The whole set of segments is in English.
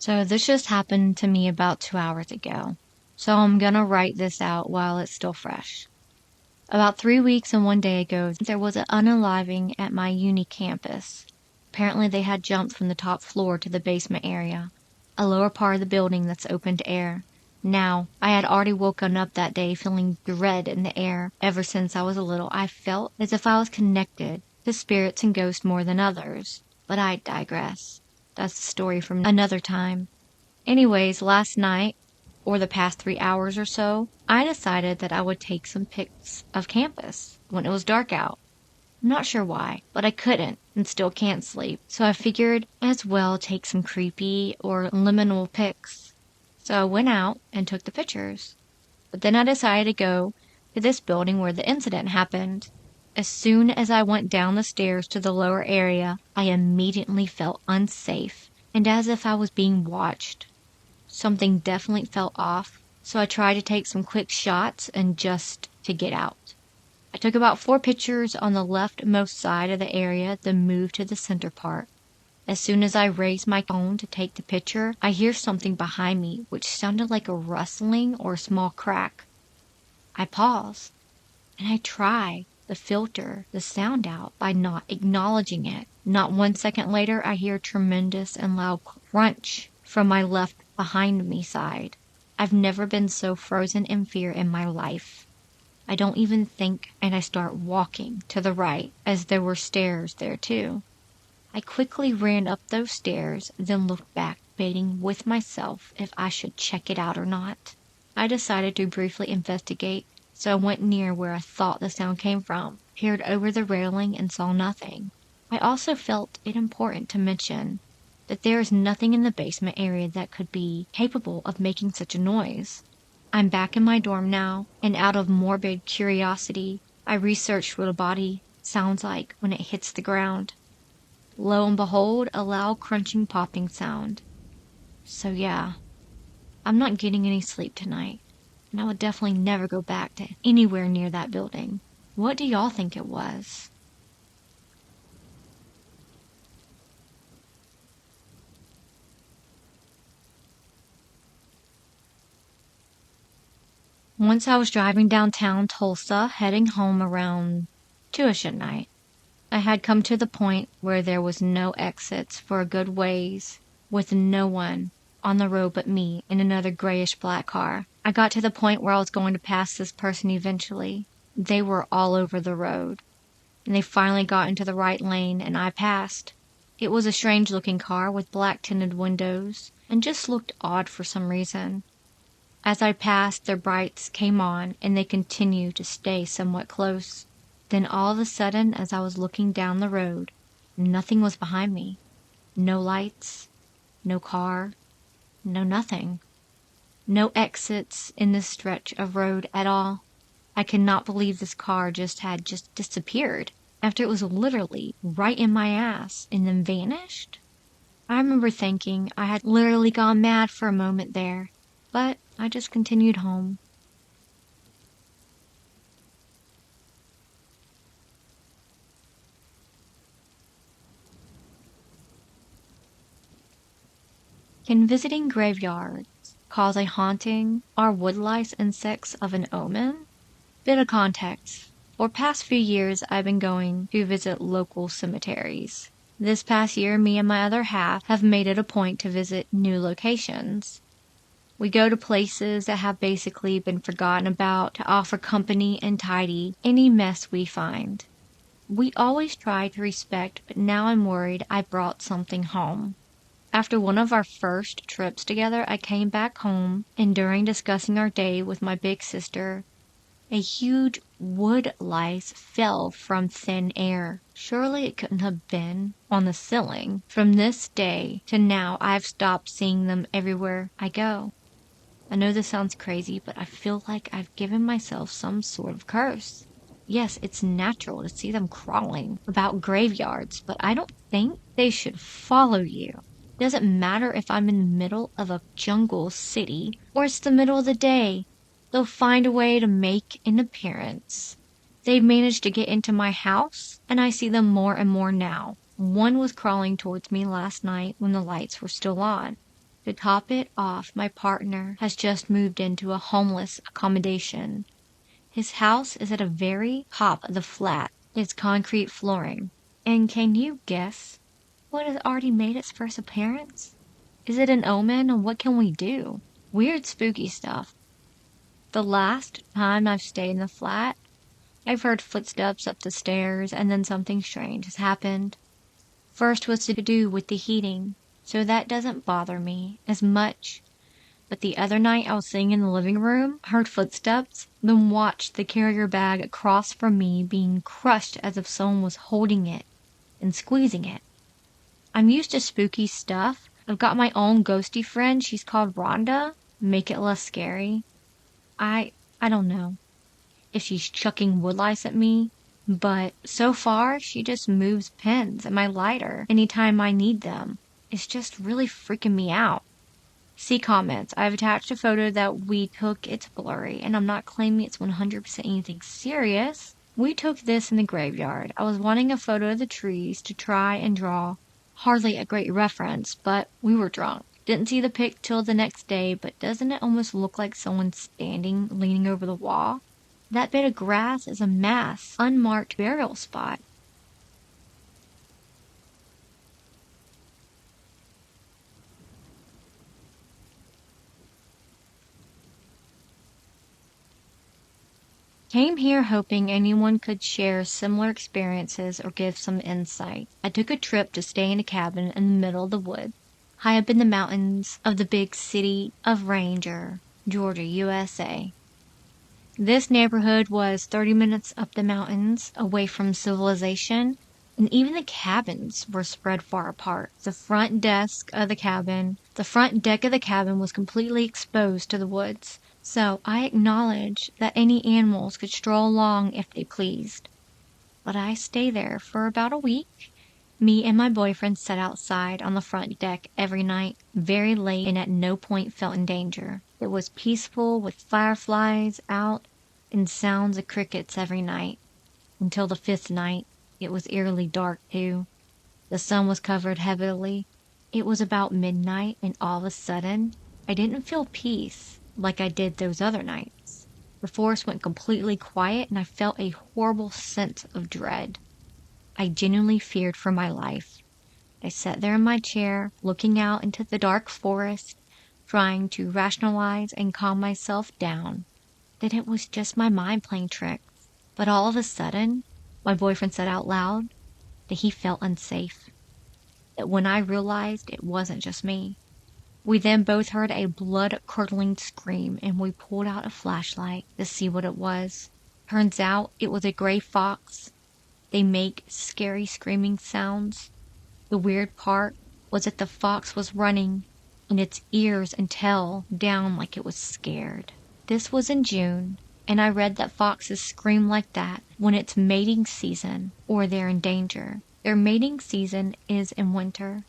So this just happened to me about 2 hours ago. So I'm gonna write this out while it's still fresh. About 3 weeks and 1 day ago, there was an unaliving at my uni campus. Apparently they had jumped from the top floor to the basement area, a lower part of the building that's open to air. Now, I had already woken up that day feeling dread in the air. Ever since I was little, I felt as if I was connected to spirits and ghosts more than others. But I digress. That's a story from another time. Anyways, last night, or the past 3 hours or so, I decided that I would take some pics of campus when it was dark out. I'm not sure why, but I couldn't and still can't sleep. So I figured as well take some creepy or liminal pics. So I went out and took the pictures. But then I decided to go to this building where the incident happened. As soon as I went down the stairs to the lower area, I immediately felt unsafe and as if I was being watched. Something definitely felt off, so I tried to take some quick shots and just to get out. I took about 4 pictures on the leftmost side of the area, then moved to the center part. As soon as I raised my phone to take the picture, I hear something behind me, which sounded like a rustling or a small crack. I pause, and I try to filter the sound out by not acknowledging it. Not 1 second later, I hear a tremendous and loud crunch from my left behind me side. I've never been so frozen in fear in my life. I don't even think, and I start walking to the right, as there were stairs there too. I quickly ran up those stairs, then looked back, debating with myself if I should check it out or not. I decided to briefly investigate, so I went near where I thought the sound came from, peered over the railing, and saw nothing. I also felt it important to mention that there is nothing in the basement area that could be capable of making such a noise. I'm back in my dorm now, and out of morbid curiosity, I researched what a body sounds like when it hits the ground. Lo and behold, a loud crunching popping sound. So yeah, I'm not getting any sleep tonight, and I would definitely never go back to anywhere near that building. What do y'all think it was? Once I was driving downtown Tulsa, heading home around 2ish at night. I had come to the point where there was no exits for a good ways, with no one on the road but me in another grayish-black car. I got to the point where I was going to pass this person eventually. They were all over the road, and they finally got into the right lane, and I passed. It was a strange-looking car with black-tinted windows, and just looked odd for some reason. As I passed, their brights came on, and they continued to stay somewhat close. Then all of a sudden, as I was looking down the road, nothing was behind me. No lights, no car, no nothing. No exits in this stretch of road at all. I cannot believe this car had disappeared after it was literally right in my ass and then vanished. I remember thinking I had literally gone mad for a moment there, but I just continued home. Can visiting graveyards cause a haunting? Are woodlice insects of an omen? Bit of context. For past few years, I've been going to visit local cemeteries. This past year, me and my other half have made it a point to visit new locations. We go to places that have basically been forgotten about to offer company and tidy any mess we find. We always try to respect, but now I'm worried I brought something home. After one of our first trips together, I came back home, and during discussing our day with my big sister, a huge wood lice fell from thin air. Surely it couldn't have been on the ceiling. From this day to now, I've stopped seeing them everywhere I go. I know this sounds crazy, but I feel like I've given myself some sort of curse. Yes, it's natural to see them crawling about graveyards, but I don't think they should follow you. Doesn't matter if I'm in the middle of a jungle city or it's the middle of the day. They'll find a way to make an appearance. They've managed to get into my house, and I see them more and more now. One was crawling towards me last night when the lights were still on. To top it off, my partner has just moved into a homeless accommodation. His house is at a very top of the flat. It's concrete flooring. And can you guess what has already made its first appearance? Is it an omen, and what can we do? Weird, spooky stuff. The last time I've stayed in the flat, I've heard footsteps up the stairs, and then something strange has happened. First was to do with the heating, so that doesn't bother me as much. But the other night I was sitting in the living room, heard footsteps, then watched the carrier bag across from me being crushed as if someone was holding it and squeezing it. I'm used to spooky stuff. I've got my own ghosty friend. She's called Rhonda. Make it less scary. I don't know if she's chucking woodlice at me, but so far she just moves pens and my lighter anytime I need them. It's just really freaking me out. See comments. I've attached a photo that we took. It's blurry, and I'm not claiming it's 100% anything serious. We took this in the graveyard. I was wanting a photo of the trees to try and draw. Hardly a great reference, but we were drunk. Didn't see the pic till the next day, but doesn't it almost look like someone standing, leaning over the wall? That bit of grass is a mass, unmarked burial spot. Came here hoping anyone could share similar experiences or give some insight. I took a trip to stay in a cabin in the middle of the woods, high up in the mountains of the big city of Ranger, Georgia, USA. This neighborhood was 30 minutes up the mountains, away from civilization, and even the cabins were spread far apart. The front deck of the cabin was completely exposed to the woods. So I acknowledge that any animals could stroll along if they pleased. But I stay there for about a week. Me and my boyfriend sat outside on the front deck every night, very late, and at no point felt in danger. It was peaceful, with fireflies out and sounds of crickets every night. Until the 5th night, it was eerily dark too. The sun was covered heavily. It was about midnight, and all of a sudden, I didn't feel peace like I did those other nights. The forest went completely quiet, and I felt a horrible sense of dread. I genuinely feared for my life. I sat there in my chair, looking out into the dark forest, trying to rationalize and calm myself down that it was just my mind playing tricks. But all of a sudden, my boyfriend said out loud that he felt unsafe. That when I realized it wasn't just me. We then both heard a blood-curdling scream, and we pulled out a flashlight to see what it was. Turns out it was a gray fox. They make scary screaming sounds. The weird part was that the fox was running, and its ears and tail down like it was scared. This was in June, and I read that foxes scream like that when it's mating season or they're in danger. Their mating season is in winter,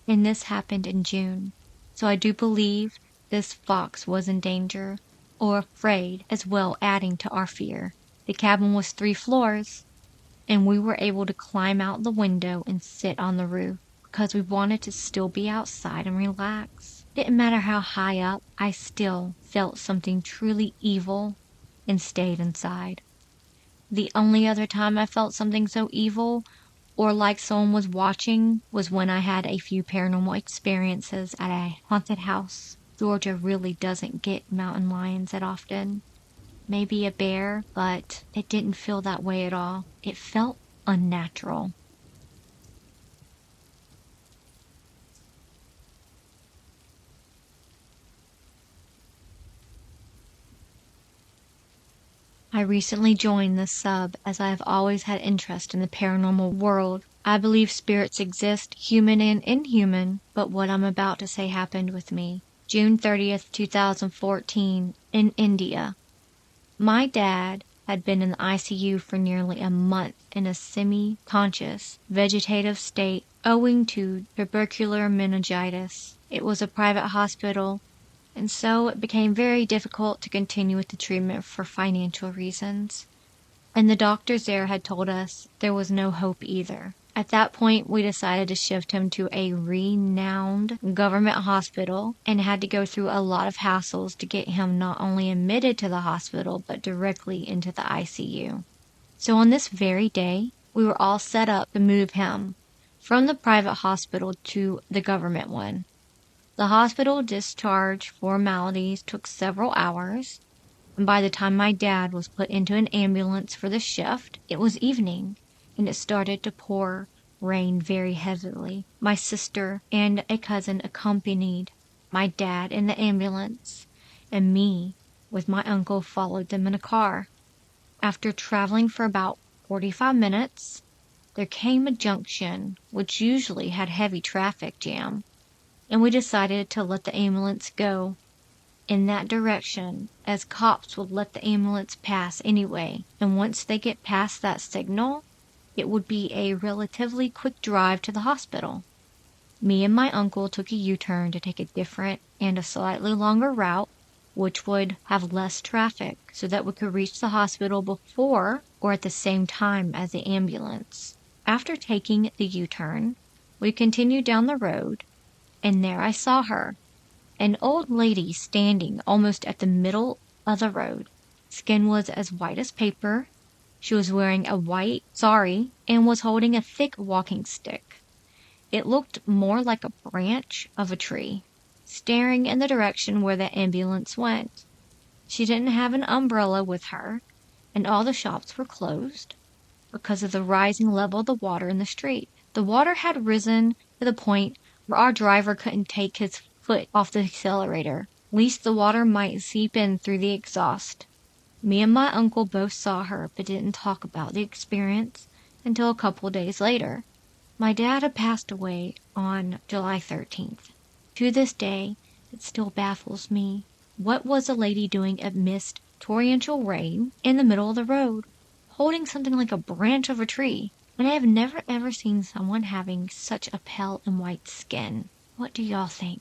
and this happened in June. So I do believe this fox was in danger or afraid as well, adding to our fear. The cabin was 3 floors, and we were able to climb out the window and sit on the roof because we wanted to still be outside and relax. Didn't matter how high up, I still felt something truly evil and stayed inside. The only other time I felt something so evil or like someone was watching was when I had a few paranormal experiences at a haunted house. Georgia really doesn't get mountain lions that often. Maybe a bear, but it didn't feel that way at all. It felt unnatural. I recently joined this sub as I have always had interest in the paranormal world. I believe spirits exist, human and inhuman, but what I'm about to say happened with me. June 30th, 2014, in India. My dad had been in the ICU for nearly a month in a semi-conscious vegetative state owing to tubercular meningitis. It was a private hospital, and so it became very difficult to continue with the treatment for financial reasons. And the doctors there had told us there was no hope either. At that point, we decided to shift him to a renowned government hospital and had to go through a lot of hassles to get him not only admitted to the hospital, but directly into the ICU. So on this very day, we were all set up to move him from the private hospital to the government one. The hospital discharge formalities took several hours, and by the time my dad was put into an ambulance for the shift, it was evening, and it started to pour rain very heavily. My sister and a cousin accompanied my dad in the ambulance, and me, with my uncle, followed them in a car. After traveling for about 45 minutes, there came a junction which usually had heavy traffic jam, and we decided to let the ambulance go in that direction, as cops would let the ambulance pass anyway, and once they get past that signal, it would be a relatively quick drive to the hospital. Me and my uncle took a U-turn to take a different and a slightly longer route, which would have less traffic, so that we could reach the hospital before or at the same time as the ambulance. After taking the U-turn, we continued down the road, and there I saw her, an old lady standing almost at the middle of the road. Skin was as white as paper. She was wearing a white sari and was holding a thick walking stick. It looked more like a branch of a tree, staring in the direction where the ambulance went. She didn't have an umbrella with her, and all the shops were closed because of the rising level of the water in the street. The water had risen to the point where our driver couldn't take his foot off the accelerator, lest the water might seep in through the exhaust. Me and my uncle both saw her, but didn't talk about the experience until a couple days later. My dad had passed away on July 13th. To this day, it still baffles me. What was a lady doing amidst torrential rain in the middle of the road, holding something like a branch of a tree? And I have never ever seen someone having such a pale and white skin. What do y'all think?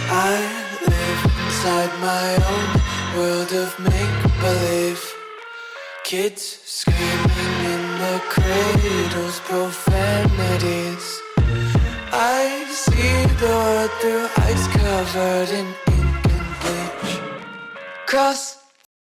I live inside my own world of make-believe. Kids screaming in the cradles, profanities. I see the world through ice covered in ink and bleach. Cross